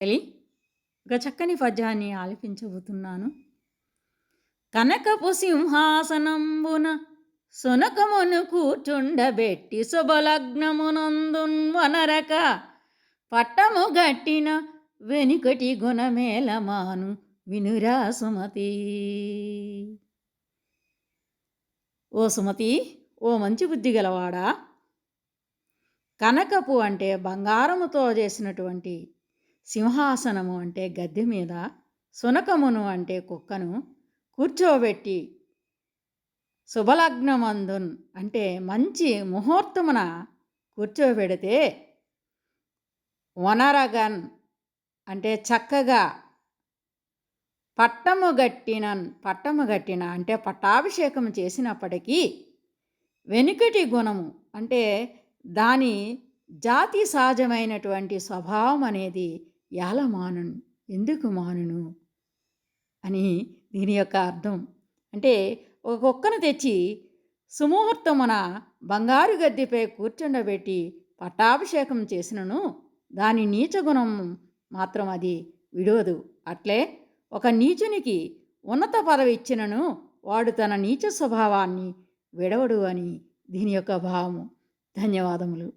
ఎలి ఒక చక్కని పద్యాన్ని ఆలపించబోతున్నాను. కనకపు సింహాసనంబున సునకమును కూర్చుండబెట్టి శుభలగ్నమునందున్ వనరక పట్టము గట్టిన వెనుకటి గుణమేలమాను వినురా సుమతి. ఓ సుమతి, ఓ మంచి బుద్ధి గలవాడా, కనకపు అంటే బంగారముతో చేసినటువంటి సింహాసనము అంటే గద్దె మీద సునకమును అంటే కుక్కను కూర్చోబెట్టి శుభలగ్నమందున్ అంటే మంచి ముహూర్తమున కూర్చోబెడితే వనరగన్ అంటే చక్కగా పట్టము గట్టిన అంటే పట్టాభిషేకం చేసినప్పటికీ వెనుకటి గుణము అంటే దాని జాతి సహజమైనటువంటి స్వభావం అనేది ఎలా మానును, ఎందుకు మానును అని దీని యొక్క అర్థం. అంటే ఒక కుక్కను తెచ్చి సుముహూర్తమున బంగారు గద్దెపై కూర్చుండబెట్టి పట్టాభిషేకం చేసినను దాని నీచగుణం మాత్రం అది విడవదు. అట్లే ఒక నీచునికి ఉన్నత పదవి ఇచ్చినను వాడు తన నీచ స్వభావాన్ని విడవడు అని దీని యొక్క భావము. ధన్యవాదములు.